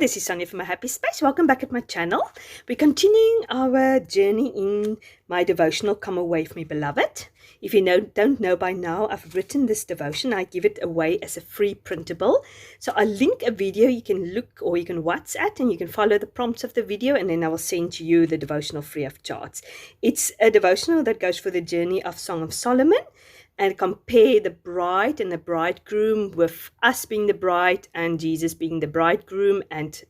this is Sonja from My Happy Space. Welcome back at my channel. We're continuing our journey in my devotional, Come Away With Me, Beloved. If you don't know by now, I've written this devotion. I give it away as a free printable. So I'll link a video you can look or you can watch at, and you can follow the prompts of the video, and then I will send to you the devotional free of charge. It's a devotional that goes for the journey of Song of Solomon, and compare the bride and the bridegroom with us being the bride and Jesus being the bridegroom, and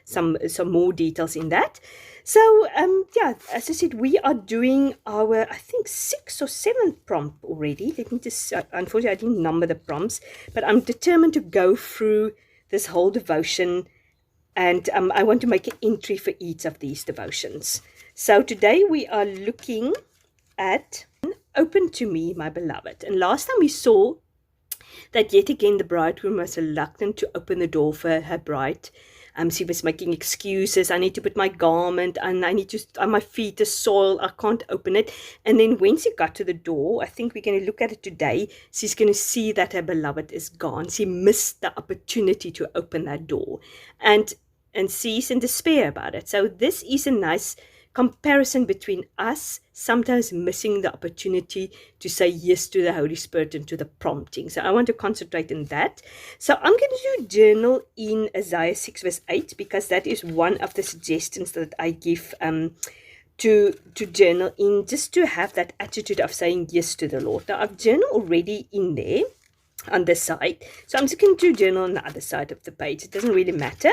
some more details in that. So as I said, we are doing our, I think, 6th or 7th prompt already. Let me just, unfortunately I didn't number the prompts, but I'm determined to go through this whole devotion, and I want to make an entry for each of these devotions. So today we are looking at Open to Me, My Beloved. And last time we saw that yet again the bridegroom was reluctant to open the door for her bride. She was making excuses. I need to put my garment, and I need to, my feet are soiled, I can't open it. And then when she got to the door, I think we're going to look at it today, she's going to see that her beloved is gone. She missed the opportunity to open that door, and she's in despair about it. So this is a nice comparison between us sometimes missing the opportunity to say yes to the Holy Spirit and to the prompting. So I want to concentrate on that. So I'm going to do journal in Isaiah 6 verse 8, because that is one of the suggestions that I give to journal in, just to have that attitude of saying yes to the Lord. Now I've journaled already in there on this side, so I'm just going to journal on the other side of the page. It doesn't really matter.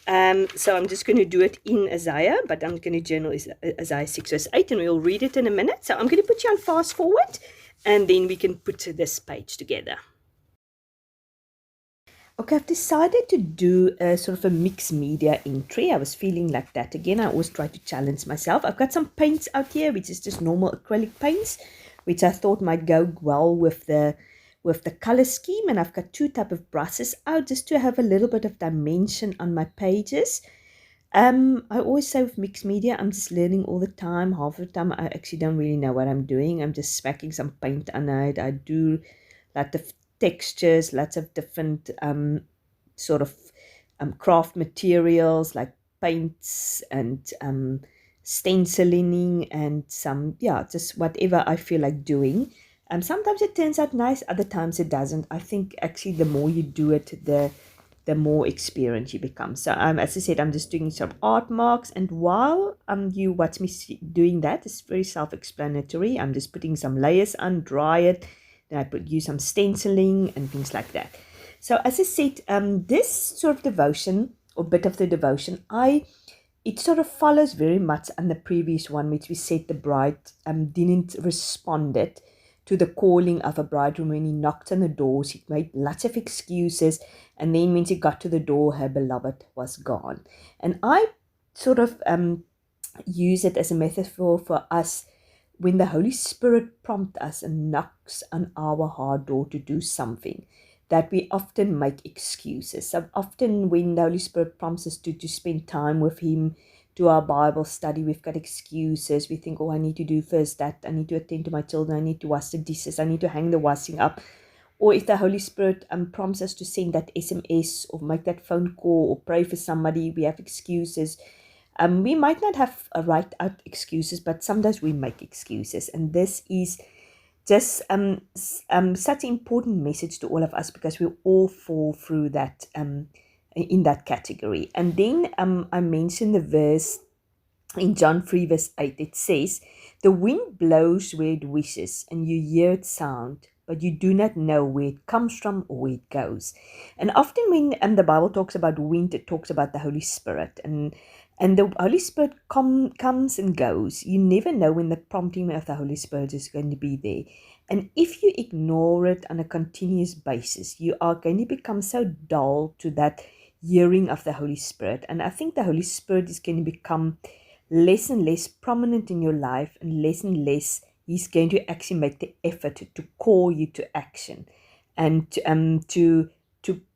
So I'm just going to do it in Isaiah, but I'm going to journal Isaiah 6 verse 8, and we'll read it in a minute. So I'm going to put you on fast forward, and then we can put this page together. Okay, I've decided to do a sort of a mixed media entry. I was feeling like that again. I always try to challenge myself. I've got some paints out here, which is just normal acrylic paints, which I thought might go well with the color scheme. And I've got 2 types of brushes out just to have a little bit of dimension on my pages. I always say with mixed media, I'm just learning all the time. Half of the time I actually don't really know what I'm doing. I'm just smacking some paint on it. I do lots of textures, lots of different sort of craft materials like paints and stenciling and some, just whatever I feel like doing. Sometimes it turns out nice, other times it doesn't. I think actually the more you do it, the more experienced you become. So as I said, I'm just doing some art marks, and while you watch me doing that, it's very self-explanatory. I'm just putting some layers on, dry it, then I use some stenciling and things like that. So as I said, this sort of devotion, or bit of the devotion, it sort of follows very much on the previous one, which we said the bride didn't respond to the calling of a bridegroom. When he knocked on the doors, he made lots of excuses, and then when she got to the door, her beloved was gone. And I sort of use it as a metaphor for us when the Holy Spirit prompts us and knocks on our heart door to do something, that we often make excuses. So often when the Holy Spirit prompts us to spend time with Him, do our Bible study, we've got excuses. We think, I need to do first that, I need to attend to my children, I need to wash the dishes, I need to hang the washing up. Or if the Holy Spirit prompts us to send that SMS or make that phone call or pray for somebody, we have excuses. We might not have a right out excuses, but sometimes we make excuses. And this is just such an important message to all of us, because we all fall through that in that category. And then I mentioned the verse in John 3 verse 8. It says, "The wind blows where it wishes, and you hear its sound, but you do not know where it comes from or where it goes." And often when the Bible talks about wind, it talks about the Holy Spirit, and the Holy Spirit comes and goes. You never know when the prompting of the Holy Spirit is going to be there. And if you ignore it on a continuous basis, you are going to become so dull to that hearing of the Holy Spirit. And I think the Holy Spirit is going to become less and less prominent in your life, and less He's going to actually make the effort to call you to action, and to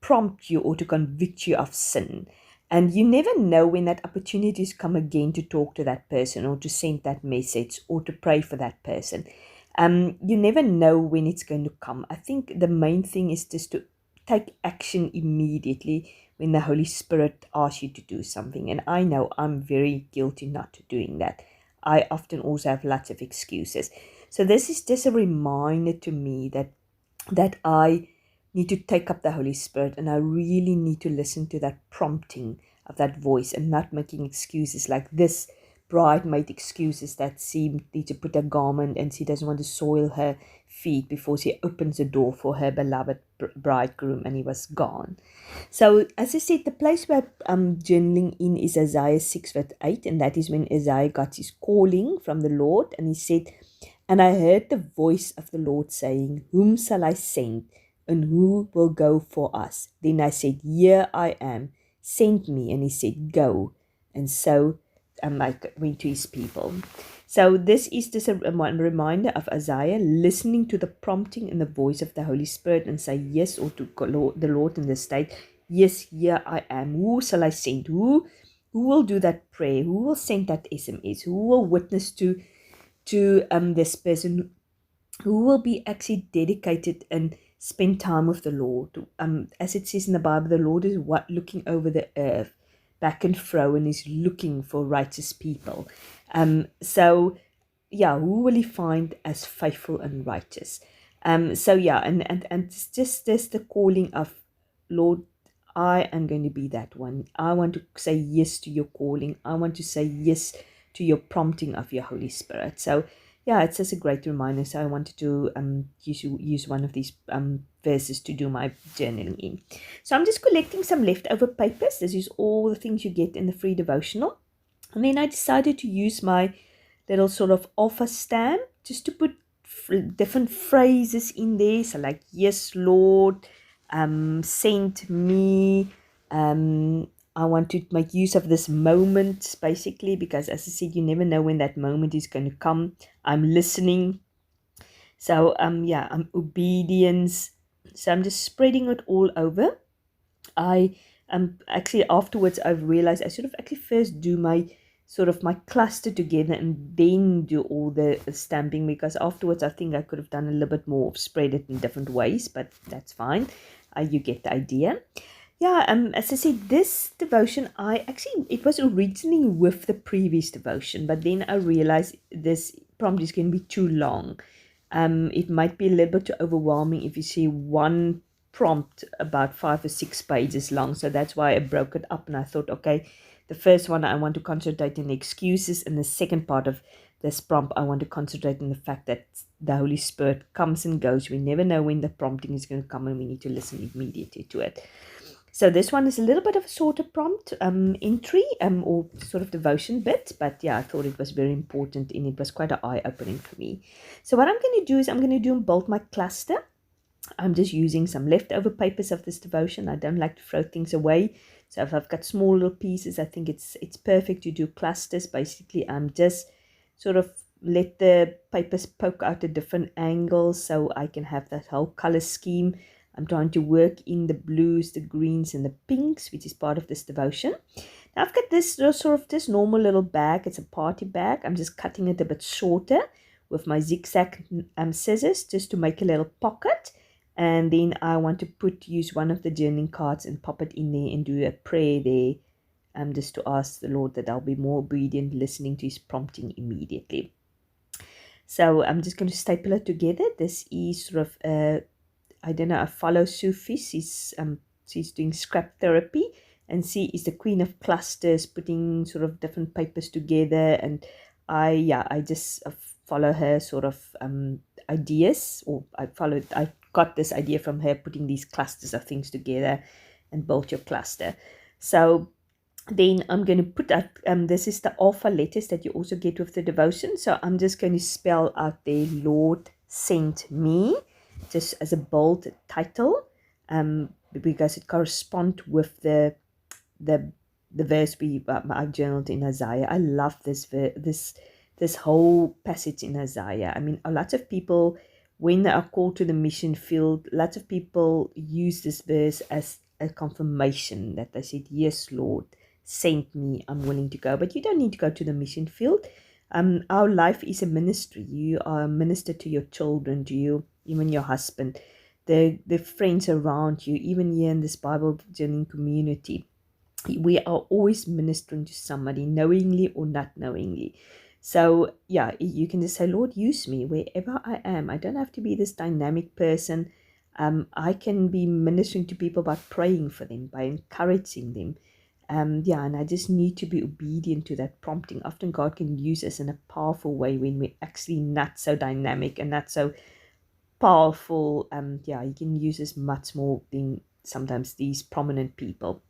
prompt you or to convict you of sin. And you never know when that opportunities come again to talk to that person, or to send that message, or to pray for that person. You never know when it's going to come. I think the main thing is just take action immediately when the Holy Spirit asks you to do something. And I know I'm very guilty not doing that. I often also have lots of excuses. So this is just a reminder to me that I need to take up the Holy Spirit, and I really need to listen to that prompting of that voice and not making excuses like this bride made excuses that she needs to put a garment and she doesn't want to soil her feet before she opens the door for her beloved bridegroom, and he was gone. So, as I said, the place where I'm journaling in is Isaiah 6 verse 8, and that is when Isaiah got his calling from the Lord, and he said, "And I heard the voice of the Lord saying, Whom shall I send, and who will go for us? Then I said, Here I am, send me." And he said, "Go." And so I went to his people. So this is just a reminder of Isaiah listening to the prompting and the voice of the Holy Spirit and say yes, or to the Lord in the state, "Yes, here I am. Who shall I send? Who will do that prayer? Who will send that SMS? Who will witness to this person? Who will be actually dedicated and spend time with the Lord?" As it says in the Bible, the Lord is looking over the earth back and fro, and is looking for righteous people. So yeah, who will he find as faithful and righteous? So yeah, and it's just this the calling of, Lord, I am going to be that one. I want to say yes to your calling. I want to say yes to your prompting of your Holy Spirit. So yeah, it's just a great reminder. So I wanted to use one of these verses to do my journaling in. So I'm just collecting some leftover papers. This is all the things you get in the free devotional. And then I decided to use my little sort of offer stamp just to put different phrases in there. So like, "Yes, Lord," "send me," I want to make use of this moment, basically, because as I said, you never know when that moment is going to come. "I'm listening." So yeah, I'm obedience. So I'm just spreading it all over. I actually afterwards I've realized I should have actually first do my sort of my cluster together and then do all the stamping, because afterwards I think I could have done a little bit more, spread it in different ways, but that's fine. You get the idea. Yeah, as I said, this devotion, it was originally with the previous devotion, but then I realized this prompt is going to be too long. It might be a little bit too overwhelming if you see one prompt about 5 or 6 pages long. So that's why I broke it up, and I thought, okay, the first one I want to concentrate on the excuses, and the second part of this prompt I want to concentrate on the fact that the Holy Spirit comes and goes. We never know when the prompting is going to come, and we need to listen immediately to it. So this one is a little bit of a shorter prompt entry or sort of devotion bit, but yeah, I thought it was very important, and it was quite an eye-opening for me. So what I'm going to do is I'm going to build my cluster. I'm just using some leftover papers of this devotion. I don't like to throw things away. So if I've got small little pieces, I think it's perfect to do clusters. Basically, I'm just sort of let the papers poke out at different angles so I can have that whole color scheme. I'm trying to work in the blues, the greens, and the pinks, which is part of this devotion. Now I've got this sort of this normal little bag. It's a party bag. I'm just cutting it a bit shorter with my zigzag scissors just to make a little pocket. And then I want to use one of the journaling cards and pop it in there and do a prayer there, just to ask the Lord that I'll be more obedient, listening to his prompting immediately. So I'm just going to staple it together. This is sort of I don't know, I follow Sufi. She's doing scrap therapy, and she is the queen of clusters, putting sort of different papers together. And I just follow her sort of ideas, or I got this idea from her, putting these clusters of things together and build your cluster. So then I'm going to put out, this is the alpha letters that you also get with the devotion. So I'm just going to spell out there, "Lord, send me," just as a bold title, because it corresponds with the verse I journaled in Isaiah. I love this whole passage in Isaiah. I mean, a lot of people, when they are called to the mission field, lots of people use this verse as a confirmation that they said, "Yes, Lord, send me. I'm willing to go." But you don't need to go to the mission field. Our life is a ministry. You are a minister to your children, to you, even your husband, the friends around you, even here in this Bible journaling community. We are always ministering to somebody, knowingly or not knowingly. So yeah, you can just say, Lord, use me wherever I am. I don't have to be this dynamic person. I can be ministering to people by praying for them, by encouraging them. Yeah, and I just need to be obedient to that prompting. Often God can use us in a powerful way when we're actually not so dynamic and not so powerful. Yeah, He can use us much more than sometimes these prominent people.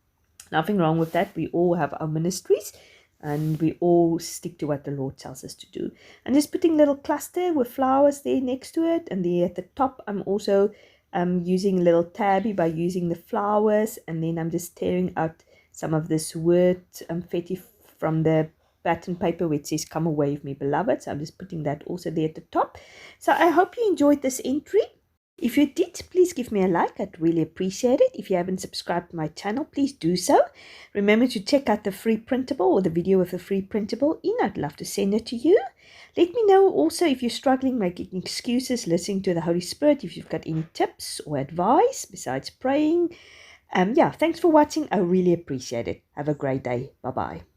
Nothing wrong with that. We all have our ministries and we all stick to what the Lord tells us to do. And just putting a little cluster with flowers there next to it. And there at the top, I'm also using a little tabby by using the flowers. And then I'm just tearing out some of this word confetti from the pattern paper which says, "Come away with me, beloved." So I'm just putting that also there at the top. So I hope you enjoyed this entry. If you did, please give me a like. I'd really appreciate it. If you haven't subscribed to my channel, please do so. Remember to check out the free printable or the video of the free printable in. I'd love to send it to you. Let me know also if you're struggling making excuses, listening to the Holy Spirit, if you've got any tips or advice besides praying. Yeah, thanks for watching. I really appreciate it. Have a great day. Bye-bye.